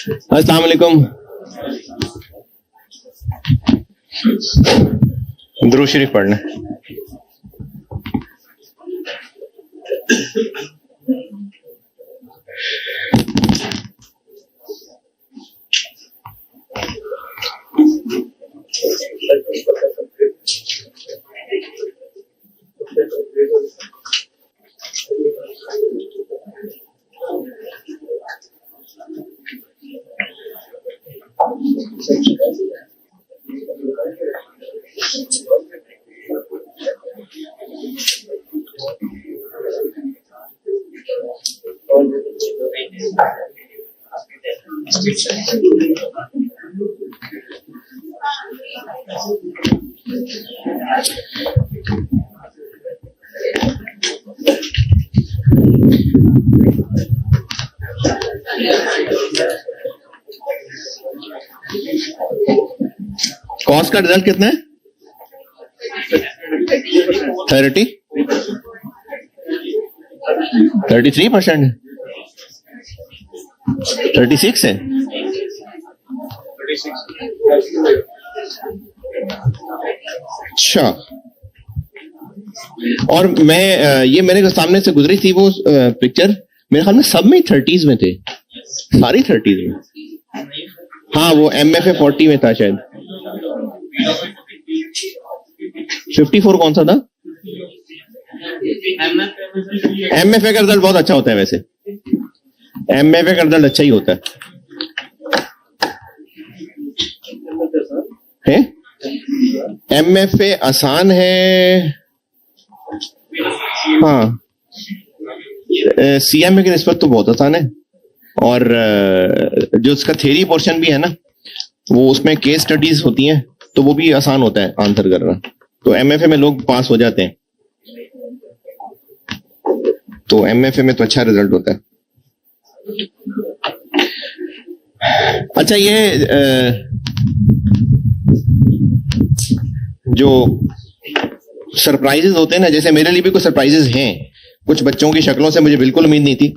अस्सलाम वालेकुम। दुरूद शरीफ पढ़ना। कॉस्ट का रिजल्ट कितना है? 33% 36 है। अच्छा, और मैं ये मेरे सामने से गुजरी थी वो पिक्चर, मेरे ख्याल में सब में 30s में थे, सारी 30s में। हाँ, वो MFA 40 में था शायद। 54 कौन सा था? MFA का रिजल्ट बहुत अच्छा होता है वैसे, MFA का रिजल्ट अच्छा ही होता है? MFA आसान है, हाँ। CMA की निस्बत तो बहुत आसान है, और जो उसका थ्योरी पोर्शन भी है ना, वो उसमें केस स्टडीज होती हैं, तो वो भी आसान होता है आंसर करना। तो MFA में लोग पास हो जाते हैं, तो MFA में तो अच्छा रिजल्ट होता है। अच्छा, ये जो सरप्राइजेस होते हैं ना, जैसे मेरे लिए भी कुछ सरप्राइजेस हैं, कुछ बच्चों की शक्लों से मुझे बिल्कुल उम्मीद नहीं थी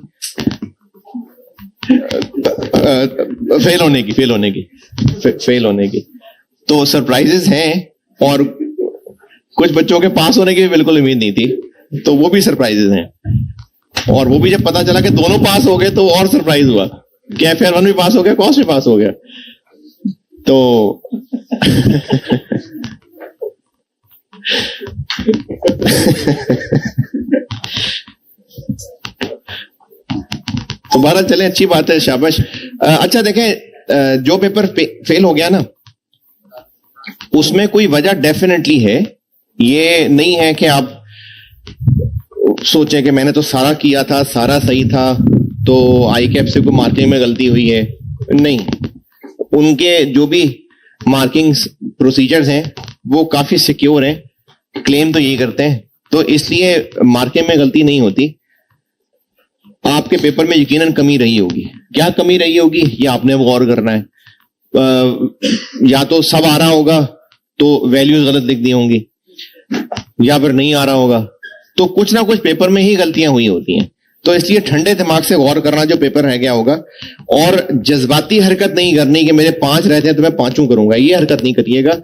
फेल होने की। तो सरप्राइजेस हैं, और कुछ बच्चों के पास होने की भी बिल्कुल उम्मीद नहीं थी, तो वो भी सरप्राइजेस हैं। और वो भी जब पता चला कि दोनों पास हो गए तो और सरप्राइज हुआ कि FAR 1 भी पास हो गया, कॉस्ट भी पास हो गया। तो तो बहरहाल चले, अच्छी बात है, शाबाश। अच्छा देखें, जो पेपर फेल हो गया ना, उसमें कोई वजह डेफिनेटली है। ये नहीं है कि आप सोचें कि मैंने तो सारा किया था, सारा सही था, तो ICAP से कोई मार्किंग में गलती हुई है। नहीं, उनके जो भी मार्किंग प्रोसीजर्स हैं वो काफी सिक्योर हैं, क्लेम तो यही करते हैं, तो इसलिए मार्किंग में गलती नहीं होती। आपके पेपर में यकीनन कमी रही होगी। क्या कमी रही होगी ये आपने गौर करना है। या तो सब आ रहा होगा तो वैल्यूज गलत लिख दी होंगी, या फिर नहीं आ रहा होगा, तो कुछ ना कुछ पेपर में ही गलतियां हुई होती हैं। तो इसलिए ठंडे दिमाग से गौर करना जो पेपर रह गया होगा, और जज्बाती हरकत नहीं करनी कि मेरे 5 रहते हैं तो मैं 5 करूंगा, ये हरकत नहीं करिएगा।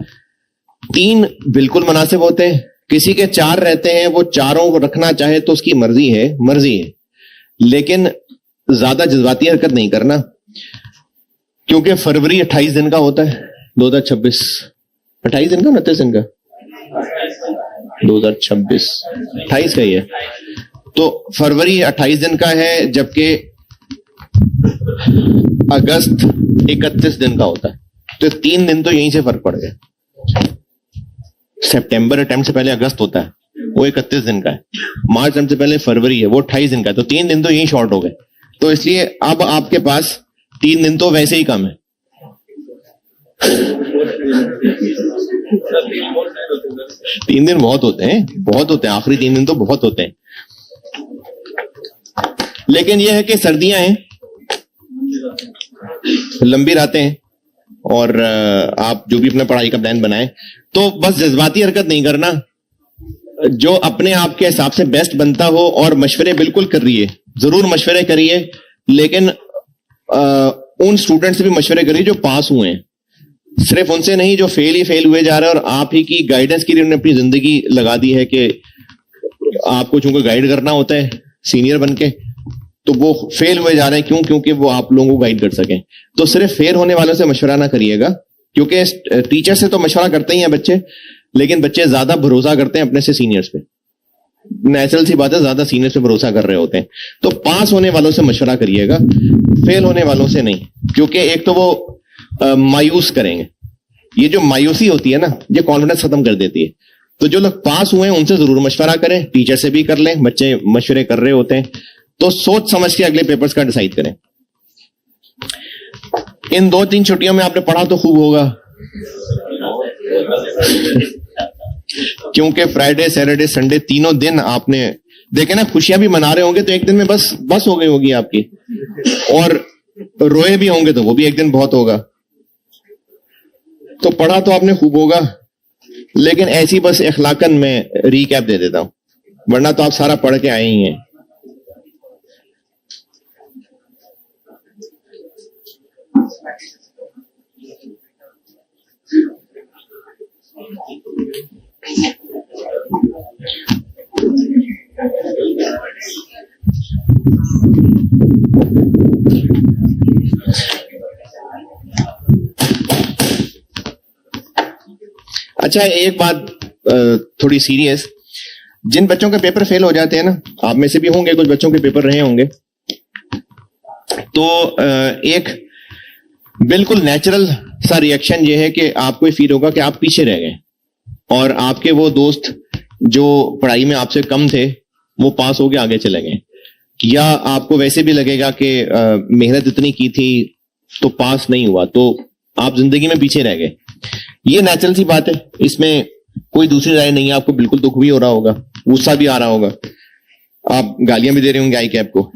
3 बिल्कुल मुनासिब होते हैं, किसी के 4 रहते हैं, वो चारों को रखना चाहे तो उसकी मर्जी है, लेकिन ज्यादा जज्बाती हरकत नहीं करना, क्योंकि फरवरी 28 दिन का होता है 2026। 28 दिन का, 29 दिन का, 2026 28 का ही है। तो फरवरी 28 दिन का है, जबकि अगस्त 31 दिन का होता है। तो 3 दिन तो यहीं से फर्क पड़ गया। सितंबर अटेम्प्ट से पहले अगस्त होता है, वो 31 दिन का है। मार्च अटेम्प्ट से पहले फरवरी है, वो 28 दिन का है। तो 3 दिन तो यहीं शॉर्ट हो गए। तो इसलिए अब आपके पास 3 दिन तो वैसे ही कम है। 3 दिन बहुत होते हैं, आखिरी 3 दिन तो बहुत होते हैं। लेकिन यह है कि सर्दियां हैं, लंबी रातें हैं, और आप जो भी अपना पढ़ाई का प्लान बनाएं, तो बस जज्बाती हरकत नहीं करना, जो अपने आप के हिसाब से बेस्ट बनता हो, और मशवरे बिल्कुल करिए, जरूर मशवरे करिए, लेकिन उन स्टूडेंट से भी मशवरे करिए जो पास हुए हैं, सिर्फ उनसे नहीं जो फेल हुए जा रहे हैं और आप ही की गाइडेंस के लिए उन्होंने अपनी जिंदगी लगा दी है कि आपको चूंकि गाइड करना होता है सीनियर बन के, तो वो फेल हुए जा रहे हैं। क्यों? क्योंकि वो आप लोगों को गाइड कर सकें। तो सिर्फ फेल होने वालों से मशवरा ना करिएगा, क्योंकि टीचर से तो मशवरा करते ही हैं बच्चे, लेकिन बच्चे ज्यादा भरोसा करते हैं अपने से सीनियर्स पे। नेचुरल सी बात है, ज्यादा सीनियर्स पे भरोसा कर रहे होते हैं। तो पास होने वालों से मशवरा करिएगा, फेल होने वालों से नहीं, क्योंकि एक तो वो मायूस करेंगे। ये जो मायूसी होती है ना, ये कॉन्फिडेंस खत्म कर देती है। तो जो लोग पास हुए हैं उनसे जरूर मशवरा करें, टीचर से भी कर लें, बच्चे मशवरे कर रहे होते हैं, तो सोच समझ के अगले पेपर्स का डिसाइड करें। इन 2-3 छुट्टियों में आपने पढ़ा तो खूब होगा, क्योंकि फ्राइडे सैटरडे संडे तीनों दिन आपने देखे ना, खुशियां भी मना रहे होंगे तो एक दिन में बस हो गई होगी आपकी, और रोए भी होंगे तो वो भी एक दिन बहुत होगा। तो पढ़ा तो आपने खूब होगा, लेकिन ऐसी बस इखलाकन में रीकैप दे देता हूं, वरना तो आप सारा पढ़ के आए ही हैं। अच्छा, एक बात थोड़ी सीरियस, जिन बच्चों के पेपर फेल हो जाते हैं ना, आप में से भी होंगे, कुछ बच्चों के पेपर रहे होंगे, तो एक बिल्कुल नेचुरल सा रिएक्शन ये है कि आपको ये फील होगा कि आप पीछे रह गए और आपके वो दोस्त जो पढ़ाई में आपसे कम थे वो पास होके आगे चले गए, या आपको वैसे भी लगेगा कि मेहनत इतनी की थी तो पास नहीं हुआ, तो आप जिंदगी में पीछे रह गए। ये नेचुरल सी बात है, इसमें कोई दूसरी राय नहीं है। आपको बिल्कुल दुख भी हो रहा होगा, गुस्सा भी आ रहा होगा, आप गालियां भी दे रहे होंगे आई कैप को,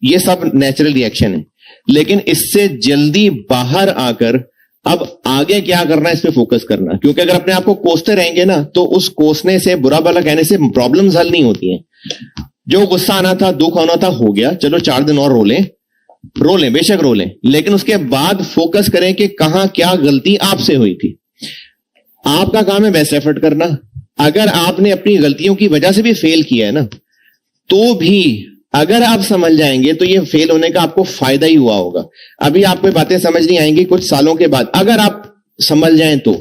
ये सब नेचुरल रिएक्शन है। लेकिन इससे जल्दी बाहर आकर अब आगे क्या करना है इस पे फोकस करना, क्योंकि अगर अपने आप को कोसते रहेंगे ना तो उस कोसने से, बुरा भला कहने से प्रॉब्लम्स हल नहीं होती हैं। जो गुस्सा आना था, दुख आना था, हो गया, चलो 4 दिन और रो लें, बेशक रो लें, लेकिन उसके बाद फोकस करें कि कहां क्या गलती आपसे हुई थी। आपका काम है बेस्ट एफर्ट करना। अगर आपने अपनी गलतियों की वजह से भी फेल किया है ना, तो भी अगर आप समझ जाएंगे तो ये फेल होने का आपको फायदा ही हुआ होगा। अभी आपको बातें समझ नहीं आएंगी, कुछ सालों के बाद अगर आप समझ जाएं तो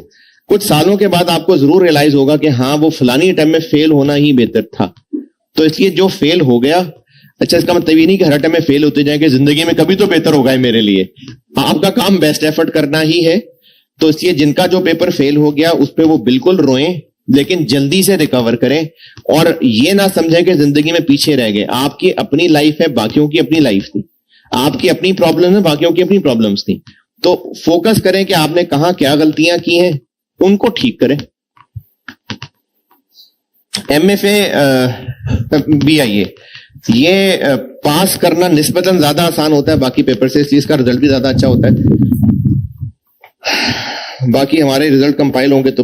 कुछ सालों के बाद आपको जरूर रियलाइज होगा कि हाँ, वो फलानी टाइम में फेल होना ही बेहतर था। तो इसलिए जो फेल हो गया, अच्छा, इसका मतलब ये नहीं कि हर टाइम में फेल होते जाएंगे, जिंदगी में कभी तो बेहतर होगा मेरे लिए। आपका काम बेस्ट एफर्ट करना ही है। तो इसलिए जिनका जो पेपर फेल हो गया उस पर वो बिल्कुल रोएं, लेकिन जल्दी से रिकवर करें, और ये ना समझें कि जिंदगी में पीछे रह गए। आपकी अपनी लाइफ है, बाकियों की अपनी लाइफ थी, आपकी अपनी प्रॉब्लम है, बाकियों की अपनी प्रॉब्लम्स थी। तो फोकस करें कि आपने कहां क्या गलतियां की हैं, उनको ठीक करें। MFA BIA ये पास करना निस्बतन ज्यादा आसान होता है बाकी पेपर से, इसलिए इसका रिजल्ट भी ज्यादा अच्छा होता है। बाकी हमारे रिजल्ट कंपाइल होंगे तो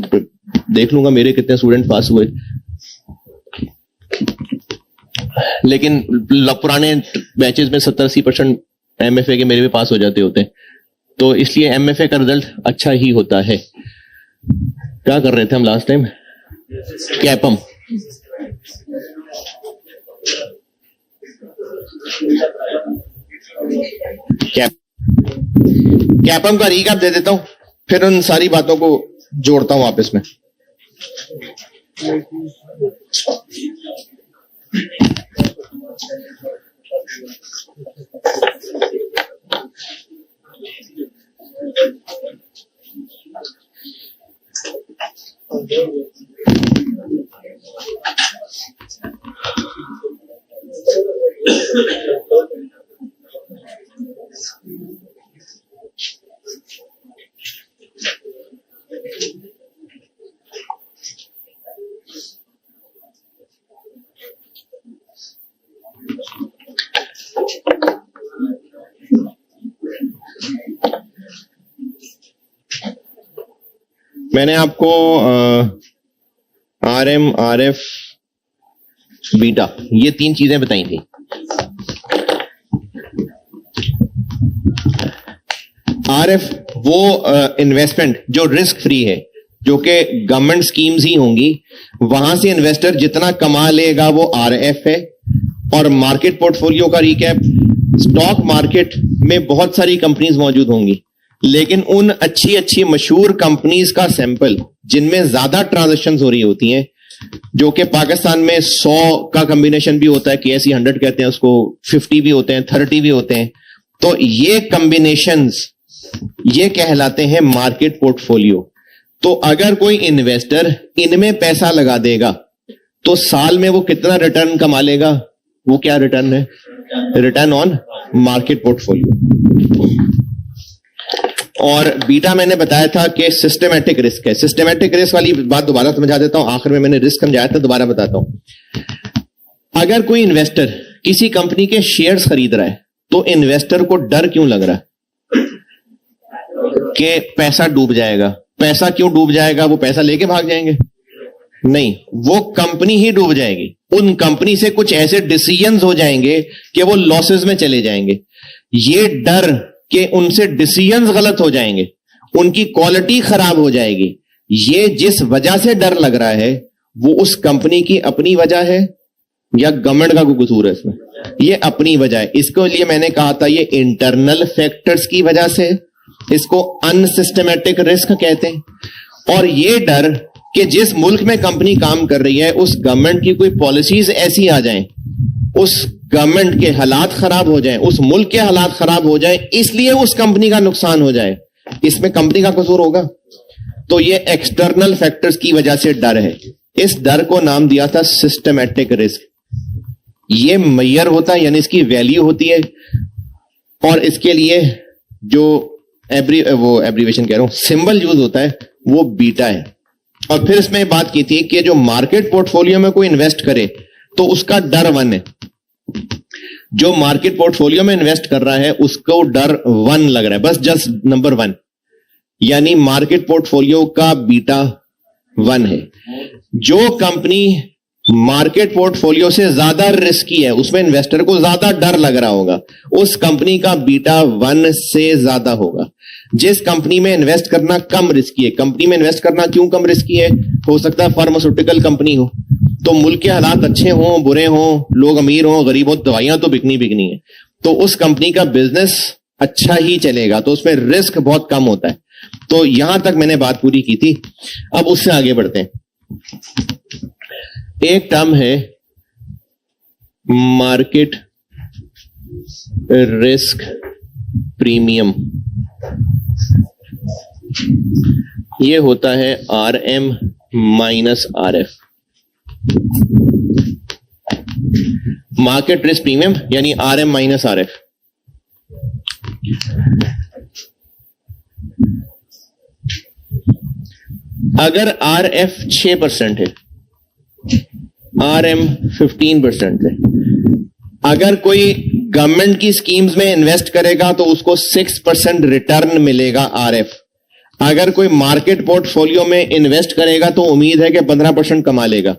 देख लूंगा मेरे कितने स्टूडेंट पास हुए, लेकिन पुराने बैचेस में 70-80% MFA के मेरे भी पास हो जाते होते हैं, तो इसलिए MFA का रिजल्ट अच्छा ही होता है। क्या कर रहे थे हम लास्ट टाइम? कैपम। कैपम का रीकैप दे देता हूं, फिर उन सारी बातों को जोड़ता हूं आपस में। मैंने आपको RM, RF, बीटा ये 3 चीजें बताई थी। आरएफ वो इन्वेस्टमेंट जो रिस्क फ्री है, जो कि गवर्नमेंट स्कीम्स ही होंगी, वहां से इन्वेस्टर जितना कमा लेगा वो आरएफ है। और मार्केट पोर्टफोलियो का रिकैप, स्टॉक मार्केट में बहुत सारी कंपनीज मौजूद होंगी, लेकिन उन अच्छी अच्छी मशहूर कंपनीज का सैंपल जिनमें ज्यादा ट्रांजैक्शंस हो रही होती हैं, जो कि पाकिस्तान में 100 का कॉम्बिनेशन भी होता है, KSE 100 कहते हैं उसको, 50 भी होते हैं, 30 भी होते हैं, तो ये कॉम्बिनेशंस ये कहलाते हैं मार्केट पोर्टफोलियो। तो अगर कोई इन्वेस्टर इनमें पैसा लगा देगा तो साल में वो कितना रिटर्न कमा लेगा? वो क्या रिटर्न है? Return on market portfolio. और बीटा मैंने बताया था कि सिस्टमैटिक रिस्क है। सिस्टमैटिक रिस्क वाली बात दोबारा समझा देता हूं, आखिर में मैंने रिस्क समझाया था, दोबारा बताता हूं। अगर कोई इन्वेस्टर किसी कंपनी के शेयर्स खरीद रहा है तो इन्वेस्टर को डर क्यों लग रहा है कि पैसा डूब जाएगा? पैसा क्यों डूब जाएगा? वो पैसा लेके भाग जाएंगे? नहीं, वो कंपनी ही डूब जाएगी। उन कंपनी से कुछ ऐसे डिसीजंस हो जाएंगे कि वो लॉसेस में चले जाएंगे। ये डर कि उनसे डिसीजंस गलत हो जाएंगे, उनकी क्वालिटी खराब हो जाएगी, ये जिस वजह से डर लग रहा है वो उस कंपनी की अपनी वजह है या गवर्नमेंट का कोई कसूर है इसमें? ये अपनी वजह है। इसको लिए मैंने कहा था ये इंटरनल फैक्टर्स की वजह से, इसको अनसिस्टमैटिक रिस्क कहते हैं। और ये डर कि जिस मुल्क में कंपनी काम कर रही है उस गवर्नमेंट की कोई पॉलिसीज ऐसी आ जाएं, उस गवर्नमेंट के हालात खराब हो जाएं, उस मुल्क के हालात खराब हो जाएं, इसलिए उस कंपनी का नुकसान हो जाए, इसमें कंपनी का कसूर होगा? तो ये एक्सटर्नल फैक्टर्स की वजह से डर है। इस डर को नाम दिया था सिस्टमैटिक रिस्क। ये मैयर होता है, यानी इसकी वैल्यू होती है, और इसके लिए जो एब्रीवेशन कह रहा हूं, सिंबल यूज होता है, वो बीटा है। और फिर इसमें बात की थी कि जो मार्केट पोर्टफोलियो में कोई इन्वेस्ट करे तो उसका डर 1 है। जो मार्केट पोर्टफोलियो में इन्वेस्ट कर रहा है उसको डर 1 लग रहा है, बस जस्ट नंबर 1, यानी मार्केट पोर्टफोलियो का बीटा 1 है। जो कंपनी मार्केट पोर्टफोलियो से ज्यादा रिस्की है, उसमें इन्वेस्टर को ज्यादा डर लग रहा होगा, उस कंपनी का बीटा 1 से ज्यादा होगा। जिस कंपनी में इन्वेस्ट करना कम रिस्की है, कंपनी में इन्वेस्ट करना क्यों कम रिस्की है? हो सकता है फार्मास्यूटिकल कंपनी हो, तो मुल्क के हालात अच्छे हों बुरे हों, लोग अमीर हों गरीब हों, दवाइयां तो बिकनी है, तो उस कंपनी का बिजनेस अच्छा ही चलेगा, तो उसमें रिस्क बहुत कम होता है। तो यहां तक मैंने बात पूरी की थी। अब उससे आगे बढ़ते हैं। एक टर्म है मार्केट रिस्क प्रीमियम, ये होता है RM minus RF। Market risk premium यानी RM माइनस RF। अगर RF 6% है, RM 15% है, अगर कोई गवर्नमेंट की स्कीम्स में इन्वेस्ट करेगा तो उसको 6% रिटर्न मिलेगा RF। अगर कोई मार्केट पोर्टफोलियो में इन्वेस्ट करेगा तो उम्मीद है कि 15% कमा लेगा।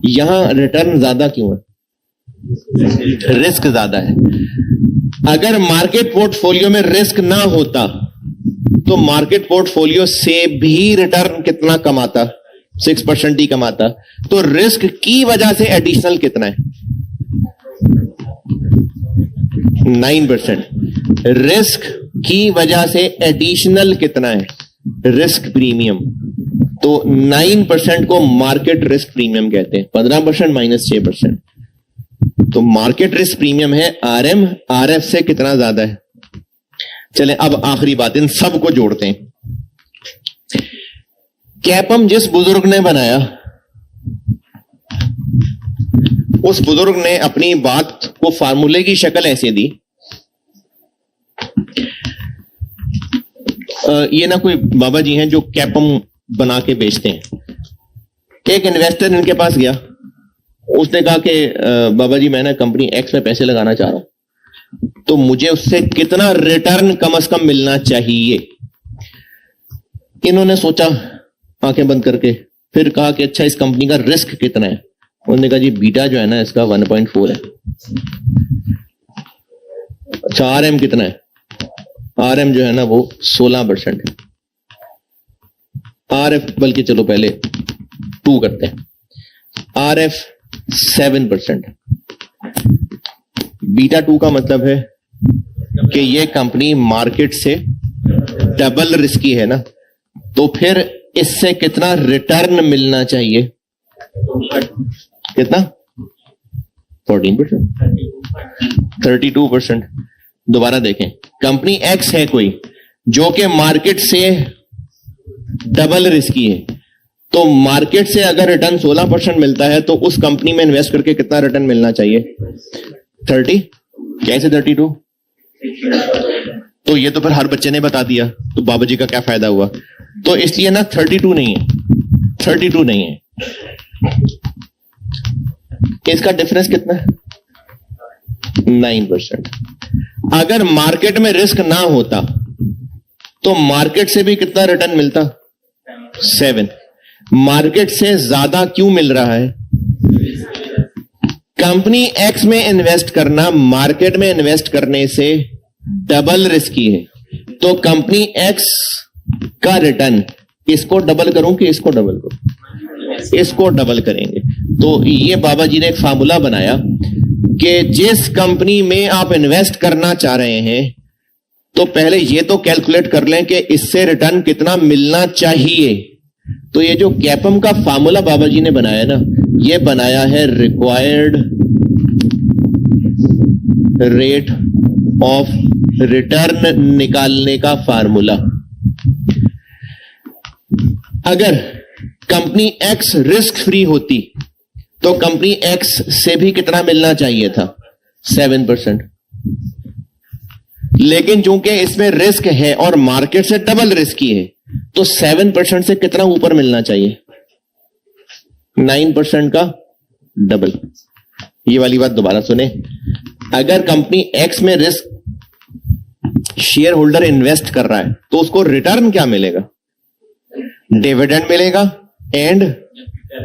यहां रिटर्न ज्यादा क्यों है? रिस्क ज्यादा है। अगर मार्केट पोर्टफोलियो में रिस्क ना होता तो मार्केट पोर्टफोलियो से भी रिटर्न कितना कमाता? 6% ही कमाता। तो रिस्क की वजह से एडिशनल कितना है? 9%। रिस्क की वजह से एडिशनल कितना है? Risk premium. तो 9% को मार्केट रिस्क प्रीमियम कहते हैं, 15% माइनस 6%। तो मार्केट रिस्क प्रीमियम है RM RF से कितना ज्यादा है? चलें अब आखिरी बात, इन सब को जोड़ते हैं। कैपम जिस बुजुर्ग ने बनाया, उस बुजुर्ग ने अपनी बात को फार्मूले की शक्ल ऐसे दी। ये ना कोई बाबा जी हैं जो कैपम बना के बेचते हैं। एक इन्वेस्टर इनके पास गया, उसने कहा कि बाबा जी मैं ना कंपनी X में पैसे लगाना चाह रहा हूं, तो मुझे उससे कितना रिटर्न कम से कम मिलना चाहिए। इन्होंने सोचा आंखें बंद करके, फिर कहा कि अच्छा इस कंपनी का रिस्क कितना है? उन्होंने कहा जी बीटा जो है ना इसका 1.4 है। अच्छा RM कितना है? RM जो है ना वो 16% है, RF बल्कि चलो पहले 2 करते हैं, RF 7%। बीटा 2 का मतलब है कि ये कंपनी मार्केट से डबल रिस्की है ना, तो फिर इससे कितना रिटर्न मिलना चाहिए? कितना? 14%, 32%। दोबारा देखें, कंपनी एक्स है कोई जो कि मार्केट से डबल रिस्की है, तो मार्केट से अगर रिटर्न 16% मिलता है तो उस कंपनी में इन्वेस्ट करके कितना रिटर्न मिलना चाहिए? 30? कैसे 32? तो ये तो फिर हर बच्चे ने बता दिया, तो बाबा जी का क्या फायदा हुआ? तो इसलिए ना 32 नहीं है, 32 नहीं है। इसका डिफरेंस कितना है? 9%। अगर मार्केट में रिस्क ना होता तो मार्केट से भी कितना रिटर्न मिलता? 7। मार्केट से ज्यादा क्यों मिल रहा है? कंपनी एक्स में इन्वेस्ट करना मार्केट में इन्वेस्ट करने से डबल रिस्की है, तो कंपनी एक्स का रिटर्न इसको डबल करूं कि इसको डबल करूं? इसको डबल करेंगे। तो ये बाबा जी ने एक फार्मूला बनाया कि जिस कंपनी में आप इन्वेस्ट करना चाह रहे हैं तो पहले ये तो कैलकुलेट कर लें कि इससे रिटर्न कितना मिलना चाहिए। तो ये जो कैपम का फार्मूला बाबा जी ने बनाया ना, ये बनाया है रिक्वायर्ड रेट ऑफ रिटर्न निकालने का फार्मूला। अगर कंपनी एक्स रिस्क फ्री होती तो कंपनी एक्स से भी कितना मिलना चाहिए था? 7%। लेकिन चूंकि इसमें रिस्क है और मार्केट से डबल रिस्की है, तो 7% से कितना ऊपर मिलना चाहिए? 9% का डबल। ये वाली बात दोबारा सुने, अगर कंपनी एक्स में रिस्क शेयर होल्डर इन्वेस्ट कर रहा है तो उसको रिटर्न क्या मिलेगा? डिविडेंड मिलेगा एंड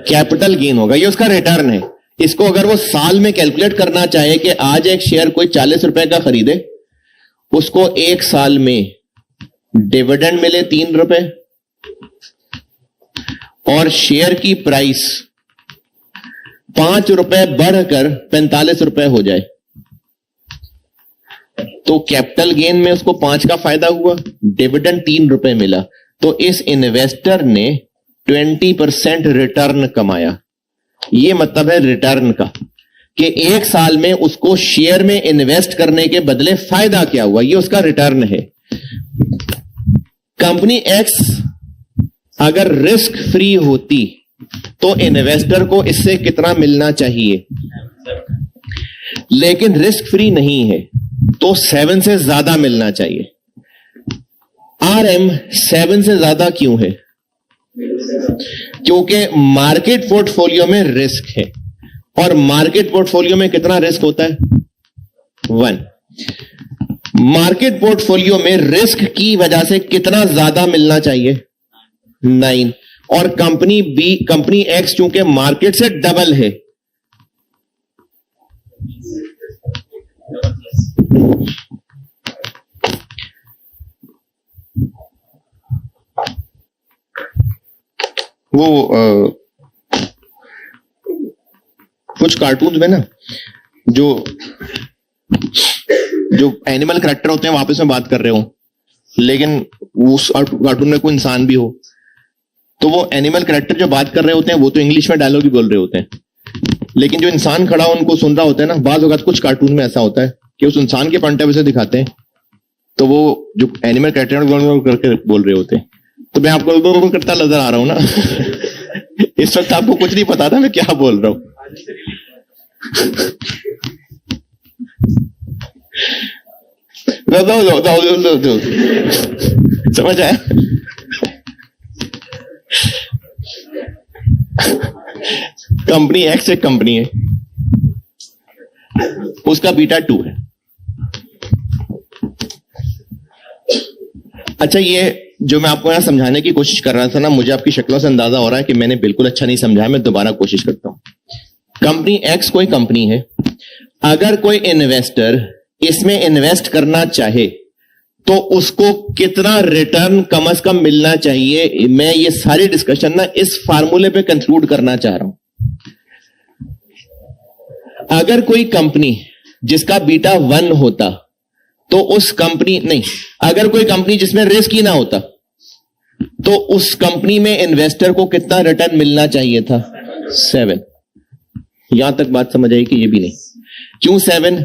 कैपिटल गेन होगा, ये उसका रिटर्न है। इसको अगर वो साल में कैलकुलेट करना चाहे कि आज एक शेयर कोई 40 रुपए का खरीदे, उसको एक साल में डिविडेंड मिले 3 रुपए और शेयर की प्राइस 5 रुपए बढ़कर 45 रुपए हो जाए, तो कैपिटल गेन में उसको 5 का फायदा हुआ, डिविडेंड 3 रुपए मिला, तो इस इन्वेस्टर ने 20% रिटर्न कमाया। ये मतलब है रिटर्न का कि एक साल में उसको शेयर में इन्वेस्ट करने के बदले फायदा क्या हुआ, ये उसका रिटर्न है। कंपनी एक्स अगर रिस्क फ्री होती तो इन्वेस्टर को इससे कितना मिलना चाहिए? लेकिन रिस्क फ्री नहीं है तो 7 से ज्यादा मिलना चाहिए। RM 7 से ज्यादा क्यों है? क्योंकि मार्केट पोर्टफोलियो में रिस्क है, और मार्केट पोर्टफोलियो में कितना रिस्क होता है? 1। मार्केट पोर्टफोलियो में रिस्क की वजह से कितना ज्यादा मिलना चाहिए? 9। और कंपनी एक्स चूंकि मार्केट से डबल है, वो कुछ कार्टून्स में ना जो एनिमल कैरेक्टर होते हैं वापस में बात कर रहे हो, लेकिन उस कार्टून में कोई इंसान भी हो, तो वो एनिमल कैरेक्टर जो बात कर रहे होते हैं वो तो इंग्लिश में डायलॉग ही बोल रहे होते हैं, लेकिन जो इंसान खड़ा उनको सुन रहा होता है ना, बाज वक्त कुछ कार्टून में ऐसा होता है कि उस इंसान के पॉइंट ऑफ व्यू से दिखाते हैं, तो वो जो एनिमल कैरेक्टर करके बोल रहे होते हैं। तो मैं आपको करता नजर आ रहा हूं ना इस वक्त आपको कुछ नहीं पता था मैं क्या बोल रहा हूं। दो। समझ आया? कंपनी एक्स एक कंपनी है, उसका बीटा 2 है। अच्छा, ये जो मैं आपको यहां समझाने की कोशिश कर रहा था ना, मुझे आपकी शक्लों से अंदाजा हो रहा है कि मैंने बिल्कुल अच्छा नहीं समझाया, मैं दोबारा कोशिश करता हूं। कंपनी एक्स कोई कंपनी है, अगर कोई इन्वेस्टर इसमें इन्वेस्ट करना चाहे तो उसको कितना रिटर्न कम से कम मिलना चाहिए। मैं ये सारी डिस्कशन ना इस फार्मूले पे कंक्लूड करना चाह रहा हूं। अगर कोई कंपनी जिसका बीटा 1 होता तो उस कंपनी नहीं, अगर कोई कंपनी जिसमें रिस्क ही ना होता तो उस कंपनी में इन्वेस्टर को कितना रिटर्न मिलना चाहिए था? 7। यहां तक बात समझ आई कि ये भी नहीं। क्यों 7?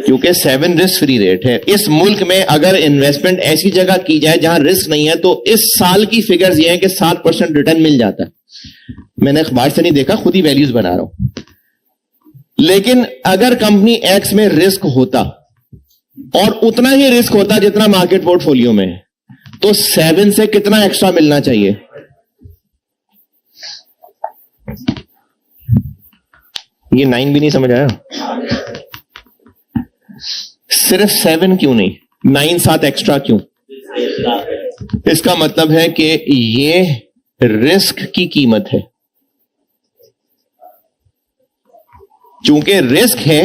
क्योंकि 7 रिस्क फ्री रेट है। इस मुल्क में अगर इन्वेस्टमेंट ऐसी जगह की जाए जहां रिस्क नहीं है तो इस साल की फिगर्स ये हैं कि 7% रिटर्न मिल जाता है। मैंने अखबार से नहीं देखा, खुद ही वैल्यूज बना रहा हूं। लेकिन अगर कंपनी एक्स में रिस्क होता और उतना ही रिस्क होता जितना मार्केट पोर्टफोलियो में है, तो 7 से कितना एक्स्ट्रा मिलना चाहिए? ये 9 भी नहीं समझ आया? सिर्फ 7 क्यों नहीं, 9 साथ एक्स्ट्रा क्यों? इसका मतलब है कि ये रिस्क की कीमत है। चूंकि रिस्क है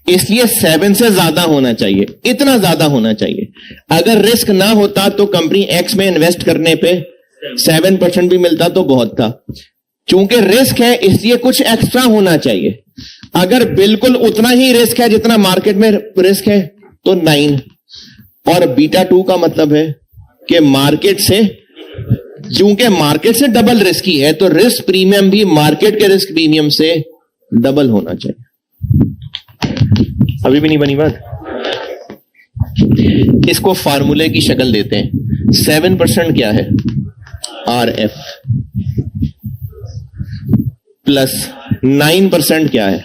इसलिए 7 से ज्यादा होना चाहिए, इतना ज्यादा होना चाहिए। अगर रिस्क ना होता तो कंपनी एक्स में इन्वेस्ट करने पे 7% भी मिलता तो बहुत था। चूंकि रिस्क है इसलिए कुछ एक्स्ट्रा होना चाहिए। अगर बिल्कुल उतना ही रिस्क है जितना मार्केट में रिस्क है तो 9। और बीटा 2 का मतलब है कि मार्केट से, चूंकि मार्केट से डबल रिस्क ही है तो रिस्क प्रीमियम भी मार्केट के रिस्क प्रीमियम से डबल होना चाहिए। अभी भी नहीं बनी बात? इसको फार्मूले की शक्ल देते हैं। 7% क्या है? RF प्लस 9% क्या है?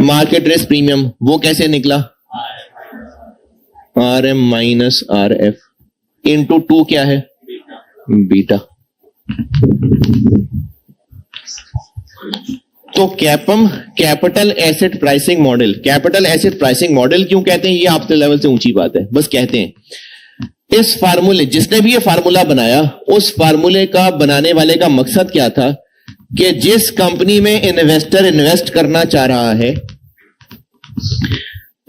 Market risk premium. वो कैसे निकला? RM माइनस RF इंटू 2 क्या है? बीटा। तो कैपम capital asset pricing model, capital asset pricing model क्यों कहते हैं? ये आपके लेवल से ऊंची बात है, बस कहते हैं। इस फार्मूले, जिसने भी ये फार्मूला बनाया, उस फार्मूले का बनाने वाले का मकसद क्या था कि जिस कंपनी में इन्वेस्टर इन्वेस्ट करना चाह रहा है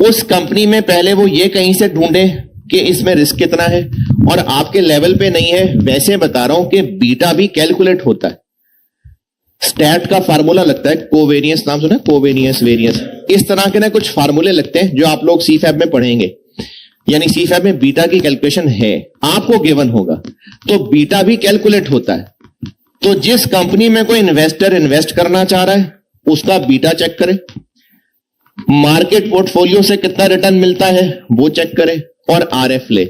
उस कंपनी में पहले वो ये कहीं से ढूंढे कि इसमें रिस्क कितना है, और आपके लेवल पे नहीं है वैसे बता रहा हूं कि बीटा भी कैलकुलेट होता है। स्टैट का फार्मूला लगता है, कोवेरियंस नाम सुना? कोवेरियंस, वेरियंस, इस तरह के ना कुछ फार्मूले लगते हैं जो आप लोग सीफैब में पढ़ेंगे। यानी सीफैब में बीटा की कैलकुलेशन है, आपको गिवन होगा, तो बीटा भी कैलकुलेट होता है। तो जिस कंपनी में कोई इन्वेस्टर इन्वेस्ट करना चाह रहा है उसका बीटा चेक करें, मार्केट पोर्टफोलियो से कितना रिटर्न मिलता है वो चेक करें, और RF ले,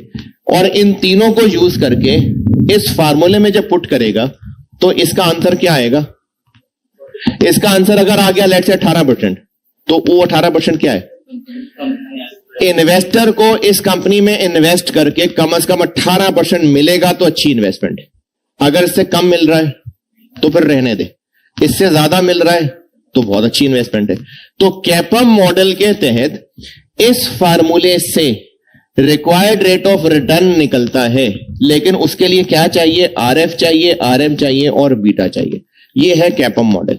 और इन तीनों को यूज करके इस फार्मूले में जब पुट करेगा तो इसका आंसर क्या आएगा? इसका आंसर अगर आ गया लेट से 18%, तो वो 18% क्या है? इन्वेस्टर को इस कंपनी में इन्वेस्ट करके कम से कम 18% मिलेगा तो अच्छी इन्वेस्टमेंट है। अगर इससे कम मिल रहा है तो फिर रहने दे, इससे ज्यादा मिल रहा है तो बहुत अच्छी इन्वेस्टमेंट है। तो कैपम मॉडल के तहत इस फार्मूले से रिक्वायर्ड रेट ऑफ रिटर्न निकलता है, लेकिन उसके लिए क्या चाहिए? RF चाहिए, RM चाहिए और बीटा चाहिए। ये है कैपम मॉडल।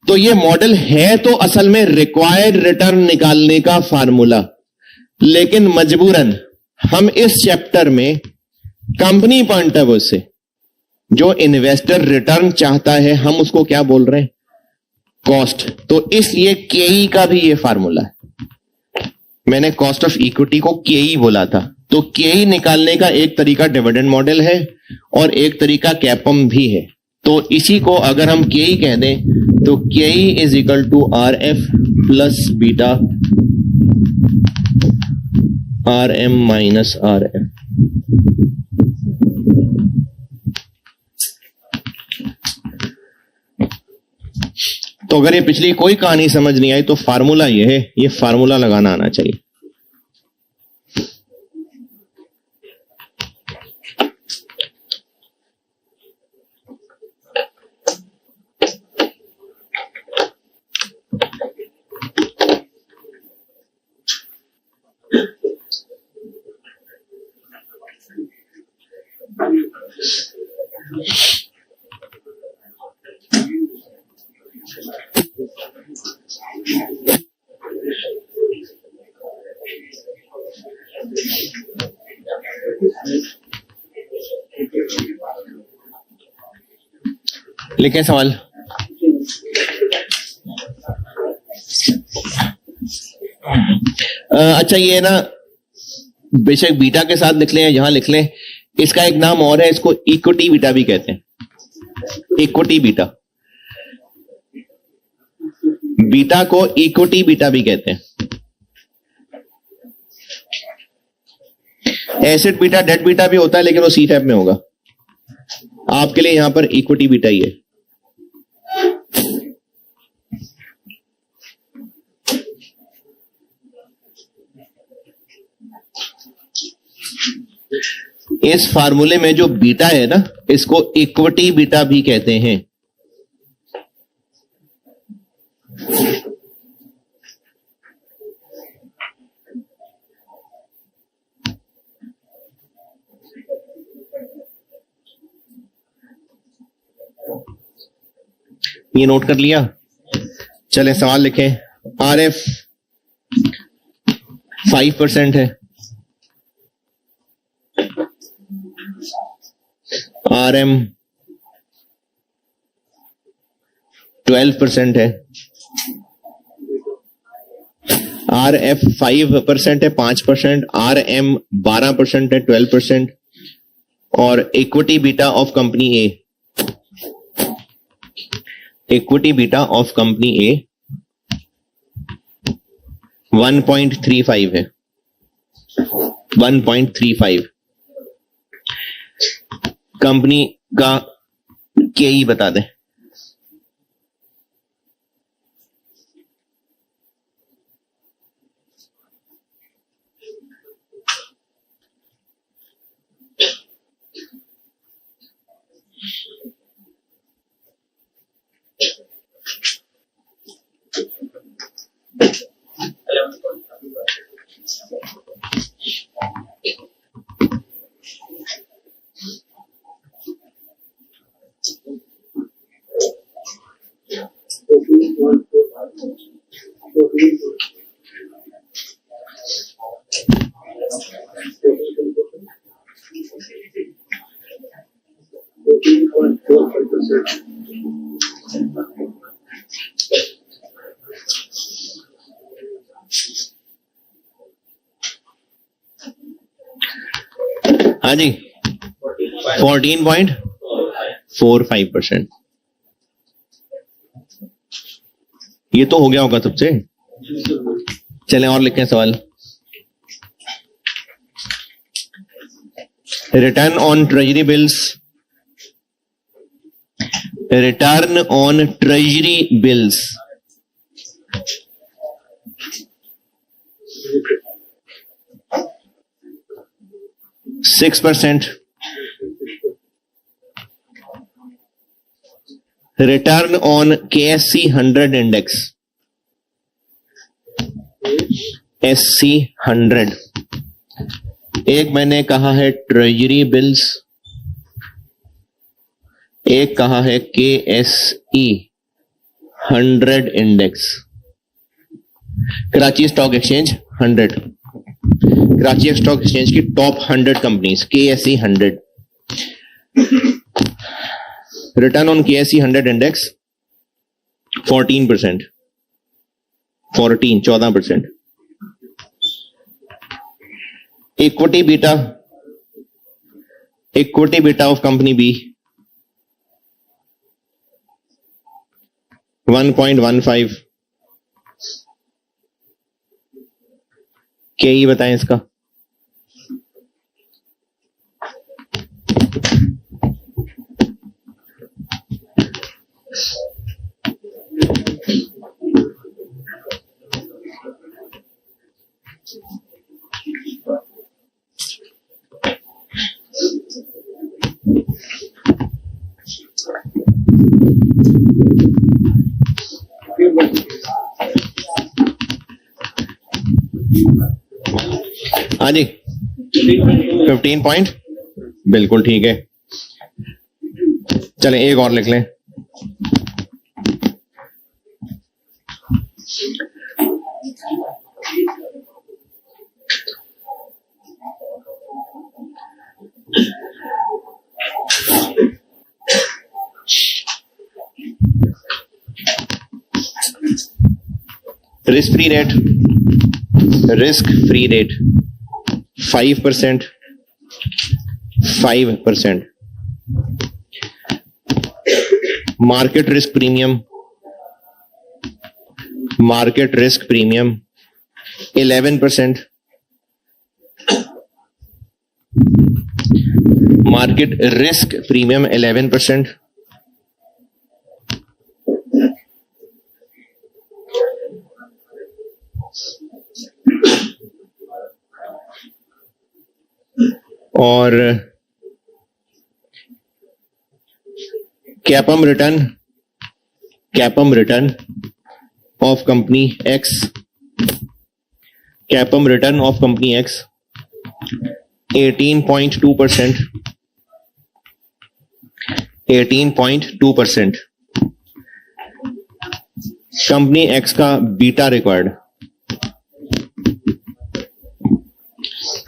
तो ये मॉडल है तो असल में रिक्वायर्ड रिटर्न निकालने का फार्मूला, लेकिन मजबूरन हम इस चैप्टर में कंपनी पॉइंट ऑफ व्यू से जो इन्वेस्टर रिटर्न चाहता है हम उसको क्या बोल रहे हैं? कॉस्ट। तो इसलिए केई का भी ये फार्मूला है। मैंने कॉस्ट ऑफ इक्विटी को केई बोला था, तो केई निकालने का एक तरीका डिविडेंड मॉडल है और एक तरीका कैपम भी है। तो इसी को अगर हम केई कह दें तो KE is equal to RF plus beta RM minus RF। तो अगर ये पिछली कोई कहानी समझ नहीं आई तो फार्मूला ये है, ये फार्मूला लगाना आना चाहिए। लिखें सवाल। अच्छा, ये ना बेशक बीटा के साथ लिख लें या यहां लिख लें, इसका एक नाम और है, इसको इक्विटी बीटा भी कहते हैं। इक्विटी बीटा, बीटा को इक्विटी बीटा भी कहते हैं। एसिड बीटा, डेट बीटा भी होता है, लेकिन वो सी टाइप में होगा। आपके लिए यहां पर इक्विटी बीटा ही है। इस फार्मूले में जो बीटा है ना, इसको इक्विटी बीटा भी कहते हैं। ये नोट कर लिया? चलें सवाल लिखें। RF 5% है, RM 12% है, RF 5% है 5%, RM 12% है 12%, और equity beta of company A, equity beta of company A 1.35 है, 1.35। कंपनी का के ही बता दें। हाँ जी, 14.45%। ये तो हो गया होगा सबसे। चलें और लिखें सवाल। Return on treasury bills, return on treasury bills 6%, return on KSC 100 index, SC 100। एक मैंने कहा है ट्रेजरी बिल्स, एक कहा है KSE 100 index. Karachi stock exchange 100, Karachi stock exchange की top 100 companies, KSE 100। Return on KSE 100 index 14%, 14% equity beta of company B 1.15। क्या ही बताएं इसका? हाँ जी, 15 पॉइंट, बिल्कुल ठीक है। चलें एक और लिख लें। Risk free rate 5%, 5%. Market risk premium 11%. Market risk premium 11%. और कैपम return of company x 18.2%. 18.2%. Company x का बीटा रिक्वायर्ड,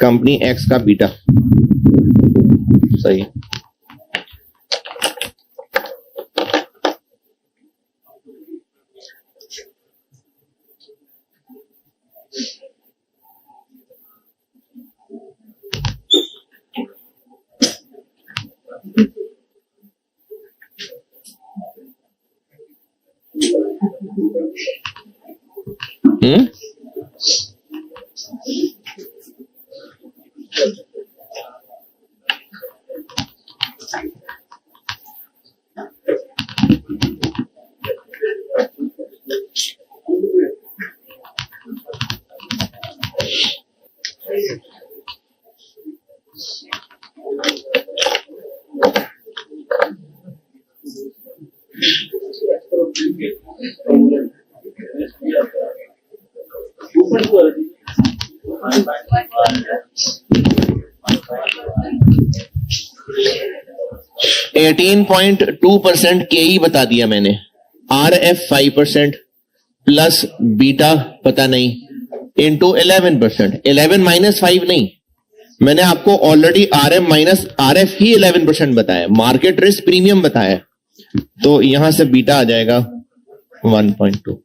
कंपनी एक्स का बीटा सही है. %, के ही बता दिया मैंने. RF 5% प्लस बीटा पता नहीं इंटू 11%. 11 माइनस 5 नहीं, मैंने आपको ऑलरेडी RM माइनस RF ही 11% बताया, मार्केट रिस्क प्रीमियम बताया, तो यहां से बीटा आ जाएगा 1.2.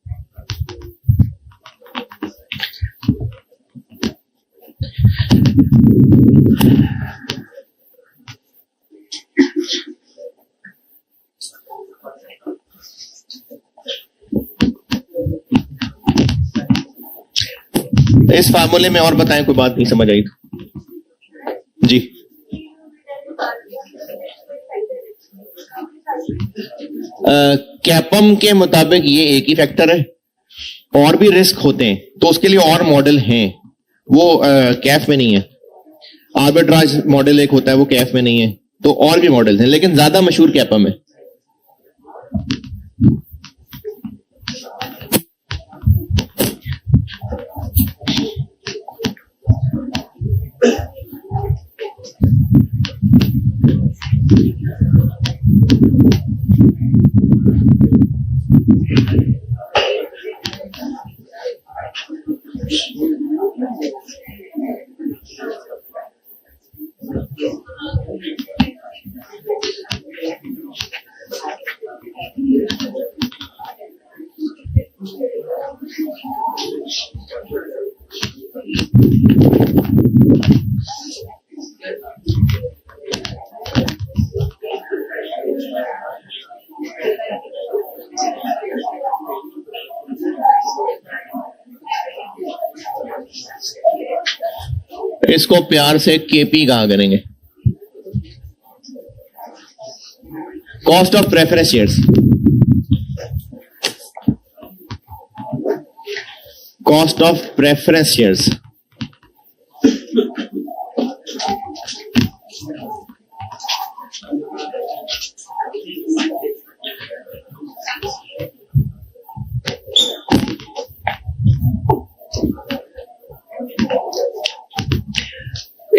इस फार्मूले में और बताएं, कोई बात नहीं समझ आई तो जी. कैपम के मुताबिक ये एक ही फैक्टर है, और भी रिस्क होते हैं तो उसके लिए और मॉडल हैं, वो कैफ में नहीं है. आर्बिट्राज मॉडल एक होता है, वो कैफ में नहीं है, तो और भी मॉडल हैं, लेकिन ज्यादा मशहूर कैपम है. इसको प्यार से केपी कहा करेंगे, cost of preference shares. Cost of preference shares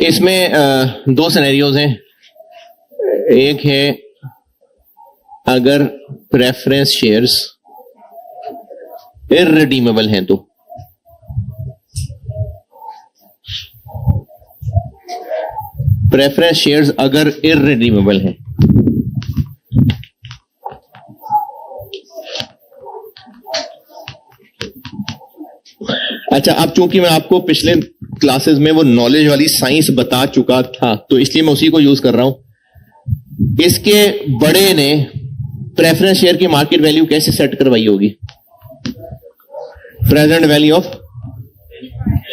इसमें दो सिनेरियोज हैं. एक है अगर प्रेफरेंस शेयर्स इररिडीमेबल हैं तो, प्रेफरेंस शेयर्स अगर इररिडीमेबल हैं, अच्छा, अब चूंकि मैं आपको पिछले क्लासेस में वो नॉलेज वाली साइंस बता चुका था, तो इसलिए मैं उसी को यूज कर रहा हूं। इसके बड़े ने प्रेफरेंस शेयर की मार्केट वैल्यू कैसे सेट करवाई होगी? Present value of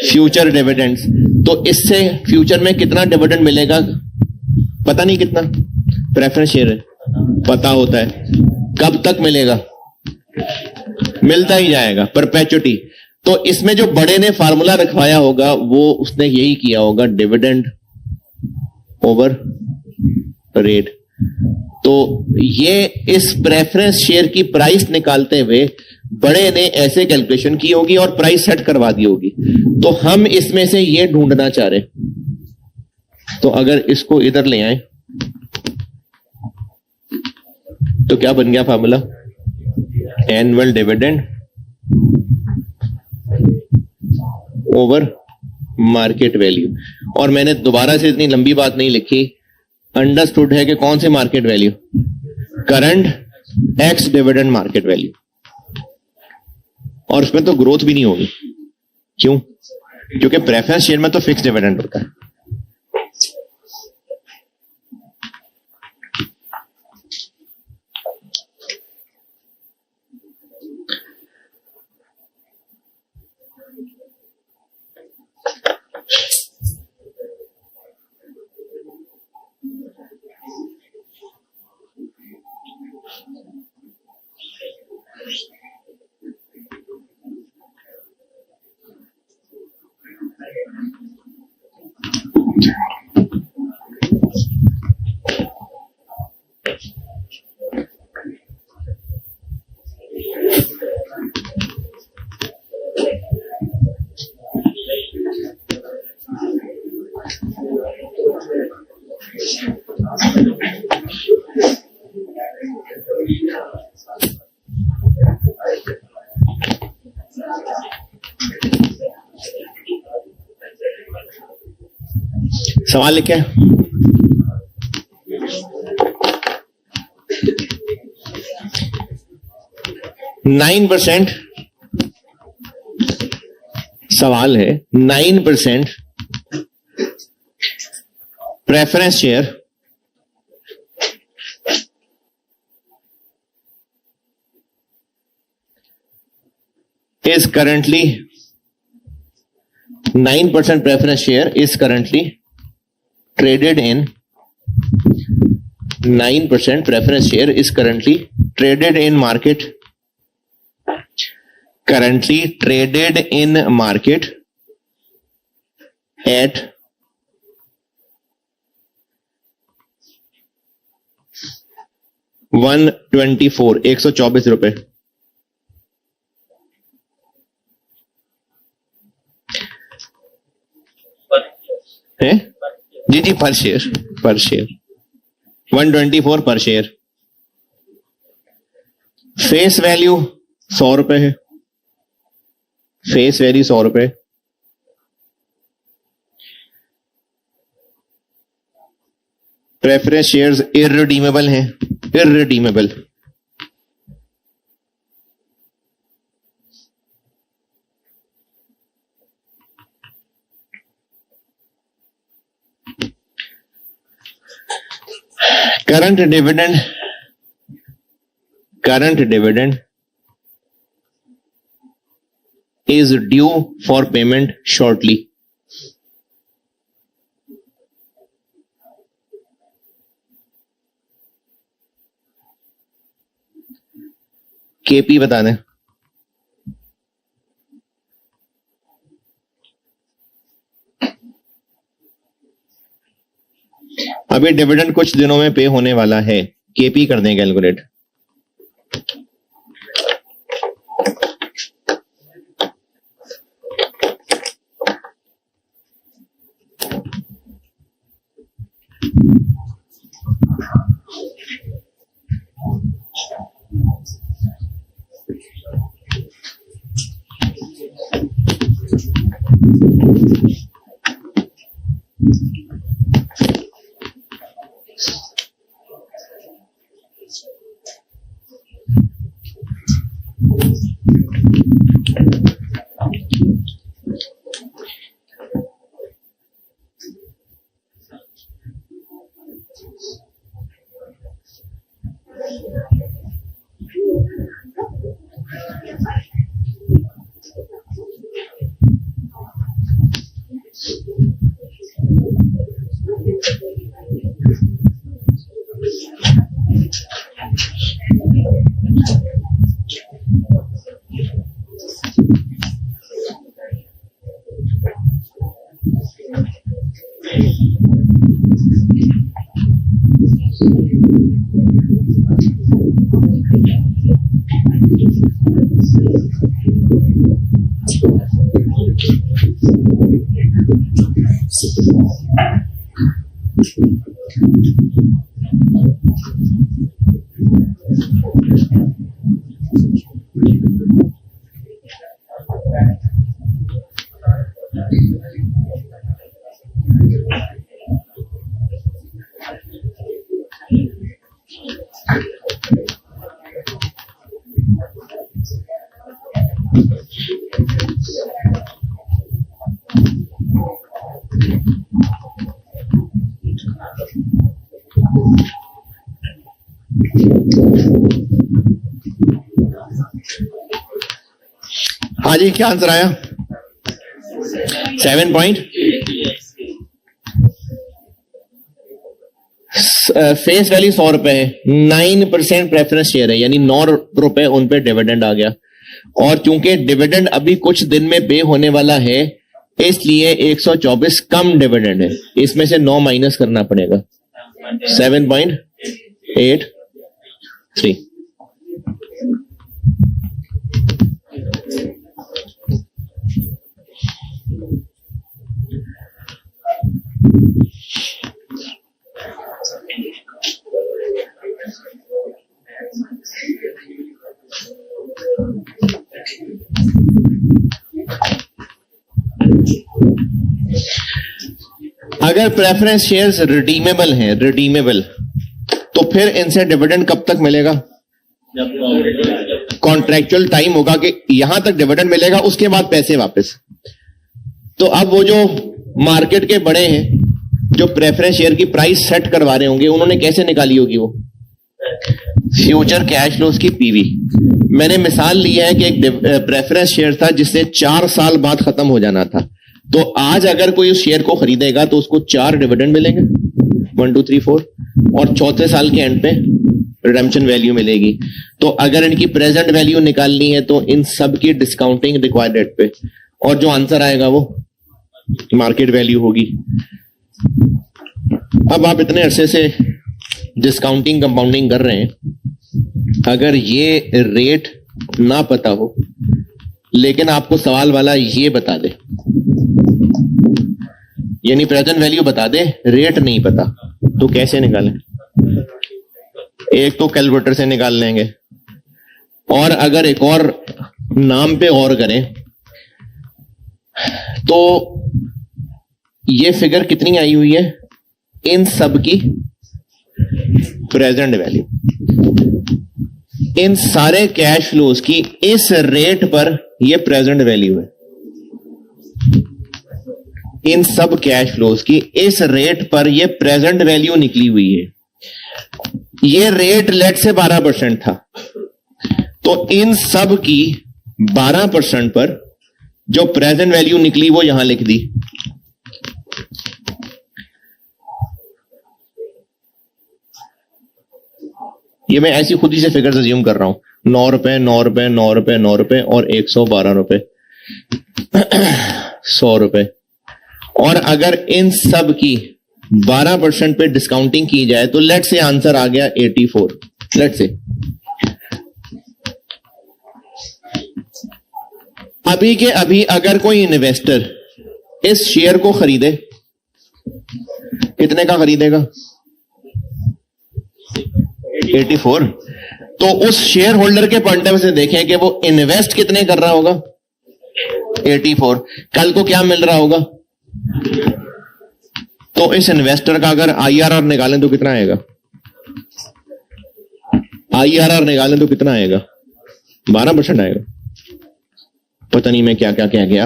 future dividends. तो इससे फ्यूचर में कितना डिविडेंड मिलेगा पता नहीं, कितना प्रेफरेंस शेयर है पता होता है, कब तक मिलेगा, मिलता ही जाएगा, परपेचुटी। तो इसमें जो बड़े ने फार्मूला रखवाया होगा वो उसने यही किया होगा, डिविडेंड ओवर रेट। तो ये इस प्रेफरेंस शेयर की प्राइस निकालते हुए बड़े ने ऐसे कैलकुलेशन की होगी और प्राइस सेट करवा दी होगी। तो हम इसमें से ये ढूंढना चाह रहे, तो अगर इसको इधर ले आए तो क्या बन गया formula? Annual dividend over market value. और मैंने दोबारा से इतनी लंबी बात नहीं लिखी, अंडरस्टूड है कि कौन सी market value? Current ex dividend market value. और उसमें तो ग्रोथ भी नहीं होगी, क्यों? क्योंकि प्रेफरेंस शेयर में तो फिक्स डिविडेंड होता है। सवाल लिखे? 9% सवाल है, 9% preference share is currently 9% preference share is currently traded in 9% preference share is currently traded in market, currently traded in market at 124 रुपए। है जी जी, पर शेयर 124 पर शेयर। फेस वैल्यू 100 रुपए है, फेस वैल्यू 100 रुपए। प्रेफरेंस शेयर्स इररिडीमेबल हैं, irredeemable. current dividend is due for payment shortly। KP बता दें। अभी डिविडेंड कुछ दिनों में पे होने वाला है, केपी कर दें कैलकुलेट। हाँ जी, क्या आंसर आया? 7 पॉइंट। फेस वैल्यू 100 रुपए है, 9% प्रेफरेंस शेयर है, यानी 9 रुपए उन पे डिविडेंड आ गया। और चूंकि डिविडेंड अभी कुछ दिन में पे होने वाला है, इसलिए 124 कम डिविडेंड है, इसमें से 9 माइनस करना पड़ेगा। 7.83। अगर प्रेफरेंस शेयर्स रिडीमेबल हैं, रिडीमेबल, तो फिर इनसे डिविडेंड कब तक मिलेगा? कॉन्ट्रैक्चुअल टाइम होगा कि यहां तक डिविडेंड मिलेगा, उसके बाद पैसे वापस। तो अब वो जो मार्केट के बड़े हैं, जो प्रेफरेंस शेयर की प्राइस सेट करवा रहे होंगे, उन्होंने कैसे निकाली होगी? वो फ्यूचर कैश फ्लोज की पीवी। मैंने मिसाल लिया है कि एक प्रेफरेंस शेयर था जिससे 4 साल बाद खत्म हो जाना था, तो आज अगर कोई उस शेयर को खरीदेगा तो उसको 4 डिविडेंड मिलेंगे, 1 2 3 4, और चौथे साल के एंड पे रिडेम्पशन वैल्यू मिलेगी। तो अगर इनकी प्रेजेंट वैल्यू निकालनी है तो इन सब की डिस्काउंटिंग रिक्वायर्ड डेट पे, और जो आंसर आएगा वो मार्केट वैल्यू होगी। अब आप इतने अरसे से डिस्काउंटिंग कंपाउंडिंग कर रहे हैं, अगर ये रेट ना पता हो लेकिन आपको सवाल वाला ये बता दे, यानी प्रेजेंट वैल्यू बता दे, रेट नहीं पता, तो कैसे निकालें? एक तो कैलकुलेटर से निकाल लेंगे, और अगर एक और नाम पे और करें तो ये फिगर कितनी आई हुई है? इन सब की प्रेजेंट वैल्यू, इन सारे कैश फ्लोज की इस रेट पर ये प्रेजेंट वैल्यू है। इन सब कैश फ्लोज की इस रेट पर ये प्रेजेंट वैल्यू निकली हुई है। ये रेट लेट से 12% था, तो इन सब की 12% पर जो प्रेजेंट वैल्यू निकली वो यहां लिख दी। ये मैं ऐसी खुद ही से फिगर अज्यूम कर रहा हूं, 9 रुपए 9 रुपए 9 रुपए 9 रुपए और 112 रुपए 100 रुपए। और अगर इन सब की 12% पे डिस्काउंटिंग की जाए तो लेट से आंसर आ गया 84। लेट से अभी के अभी अगर कोई इन्वेस्टर इस शेयर को खरीदे, कितने का खरीदेगा? 84। तो उस शेयर होल्डर के पॉइंट ऑफ व्यू से देखें कि वो इन्वेस्ट कितने कर रहा होगा? 84। कल को क्या मिल रहा होगा? तो इस इन्वेस्टर का अगर IRR निकालें तो कितना आएगा? IRR निकालें तो कितना आएगा? 12% आएगा। पता नहीं मैं क्या क्या कह गया।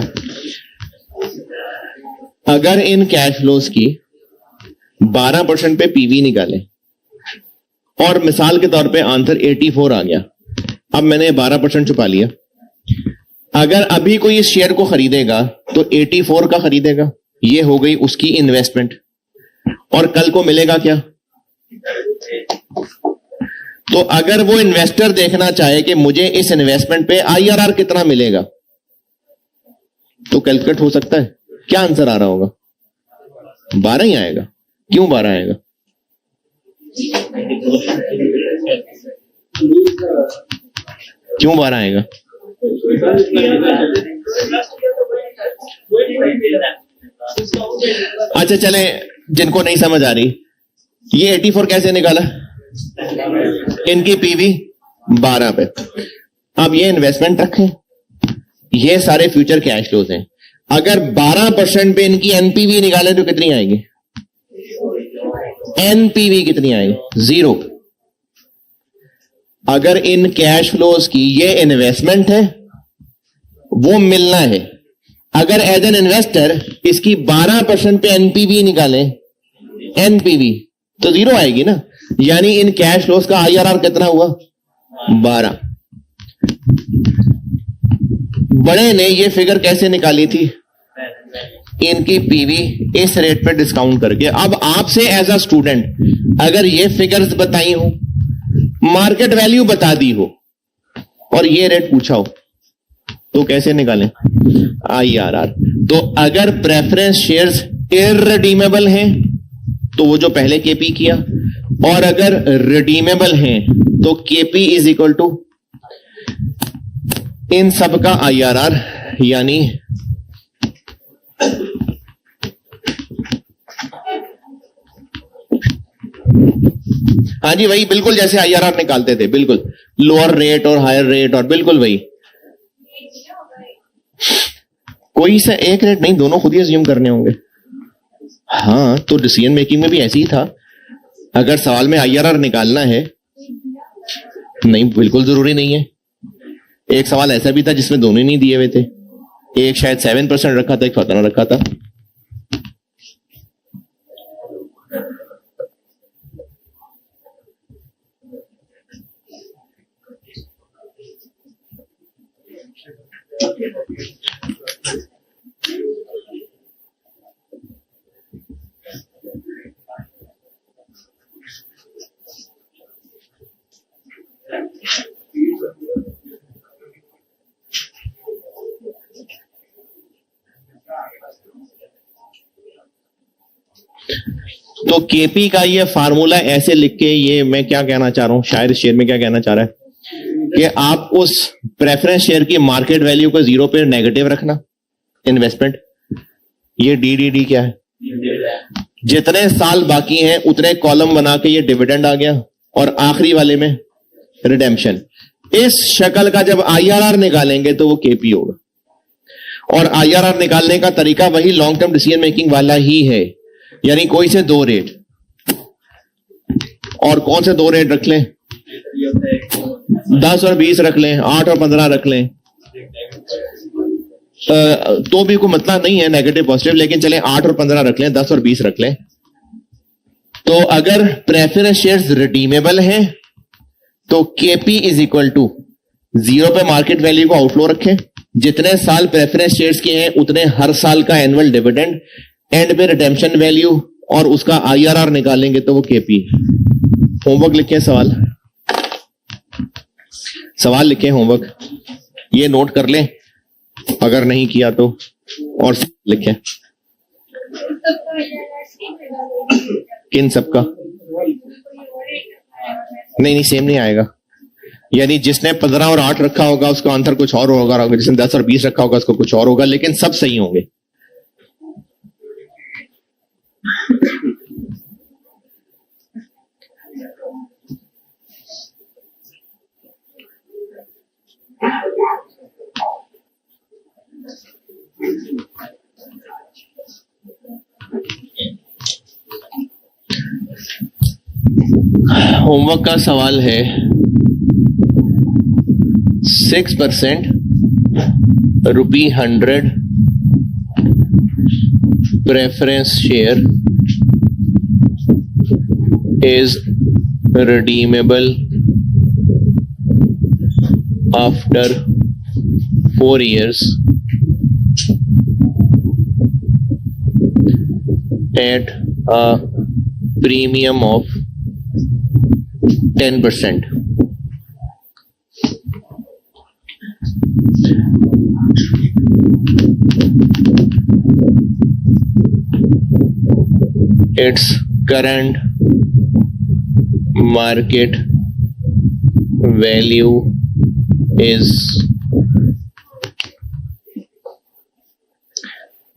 अगर इन कैश फ्लोज की 12% पे पीवी निकालें और मिसाल के तौर पे आंसर 84 आ गया, अब मैंने 12% छुपा लिया। अगर अभी कोई इस शेयर को खरीदेगा तो 84 का खरीदेगा, ये हो गई उसकी इन्वेस्टमेंट, और कल को मिलेगा क्या? तो अगर वो इन्वेस्टर देखना चाहे कि मुझे इस इन्वेस्टमेंट पे IRR कितना मिलेगा, तो कैलकुलेट हो सकता है। क्या आंसर आ रहा होगा? 12 ही आएगा। क्यों 12 आएगा? क्यों 12 आएगा? अच्छा चले, जिनको नहीं समझ आ रही, ये 84 कैसे निकाला? इनकी पीवी 12 पे। अब ये इन्वेस्टमेंट रखें, ये सारे फ्यूचर कैश फ्लोज हैं। अगर 12% पे इनकी एनपीवी निकालें तो कितनी आएगी? एनपीवी कितनी आएगी? 0। अगर इन कैश फ्लोज की ये इन्वेस्टमेंट है, वो मिलना है। अगर एज एन इन्वेस्टर इसकी 12% पे एनपीवी निकालें, एनपीवी, तो 0 आएगी ना। यानी इन कैश फ्लोज का आईआरआर कितना हुआ? 12। बड़े ने ये फिगर कैसे निकाली थी? इनकी पीवी इस रेट पे डिस्काउंट करके। अब आपसे एज अ स्टूडेंट अगर ये फिगर्स बताई हो, मार्केट वैल्यू बता दी हो और ये रेट पूछा हो, तो कैसे निकालें आईआरआर? तो अगर प्रेफरेंस शेयर्स इररिडीमेबल हैं तो वो जो पहले केपी किया, और अगर रिडीमेबल हैं तो केपी इज इक्वल टू इन सब का आईआरआर, यानी हाँ जी वही, बिल्कुल जैसे आईआरआर निकालते थे, बिल्कुल लोअर रेट और हायर रेट, और बिल्कुल वही। कोई सा एक रेट नहीं, दोनों खुद ही अज्यूम करने होंगे। हाँ, तो डिसीजन मेकिंग में भी ऐसे ही था। अगर सवाल में आईआरआर निकालना है, नहीं बिल्कुल जरूरी नहीं है। एक सवाल ऐसा भी था जिसमें दोनों ही नहीं दिए हुए थे, एक शायद 7% रखा था, एक 17 रखा था। तो केपी का ये फार्मूला ऐसे लिख के, ये मैं क्या कहना चाह रहा हूं, शायद शेयर में क्या कहना चाह रहा है कि आप उस प्रेफरेंस शेयर की मार्केट वैल्यू को 0 पे नेगेटिव रखना, इन्वेस्टमेंट। ये डीडीडी क्या है? जितने साल बाकी हैं उतने कॉलम बना के ये डिविडेंड आ गया, और आखिरी वाले में रिडेम्पशन। इस शक्ल का जब आईआरआर निकालेंगे तो वो केपी होगा। और आईआरआर निकालने का तरीका वही लॉन्ग टर्म डिसीजन मेकिंग वाला ही है, यानी कोई से 2 रेट। और कौन से 2 रेट रख लें? 10 और 20 रख लें, 8 और 15 रख लें, तो भी कोई मतलब नहीं है नेगेटिव पॉजिटिव, लेकिन चलें 8 और 15 रख लें, 10 और 20 रख लें। तो अगर प्रेफरेंस शेयर्स रिडीमेबल हैं तो केपी इज इक्वल टू 0 पे मार्केट वैल्यू को आउटफ्लो रखें, जितने साल प्रेफरेंस शेयर्स के हैं उतने हर साल का एनुअल डिविडेंड, एंड पे रिडेम्पशन वैल्यू, और उसका आईआरआर निकालेंगे तो वो केपी। होमवर्क लिखें, सवाल लिखें, होमवर्क ये नोट कर लें अगर नहीं किया तो, और लिखें। किन सबका? नहीं सेम नहीं आएगा। यानी जिसने 15 और 8 रखा होगा उसका आंसर कुछ और होगा, जिसने 10 और 20 रखा होगा उसको कुछ और होगा, लेकिन सब सही होंगे। होमवर्क का सवाल है 6% ₹100 preference share is redeemable after 4 years at a premium of 10%. Its current market value is,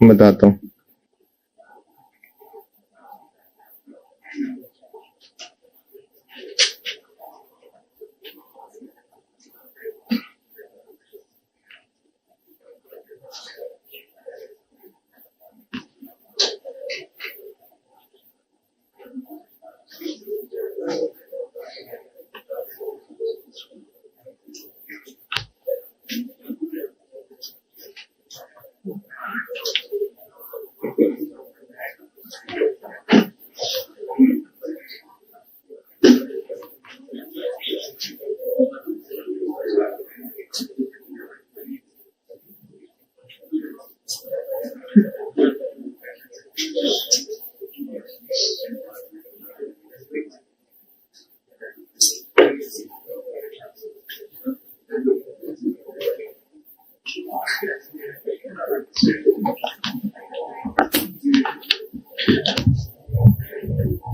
बताता हूं,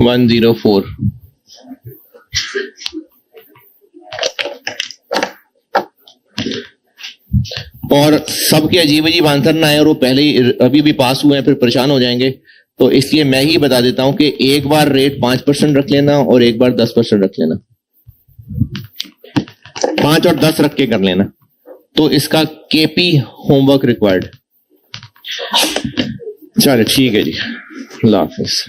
104। और सबके अजीब अजीब आंसर ना आए और वो पहले ही अभी भी पास हुए हैं फिर परेशान हो जाएंगे, तो इसलिए मैं ही बता देता हूं कि एक बार रेट 5% रख लेना और एक बार 10% रख लेना, 5 और 10 रख के कर लेना। तो इसका केपी होमवर्क रिक्वायर्ड। चलो ठीक है जी, अल्लाह हाफिज।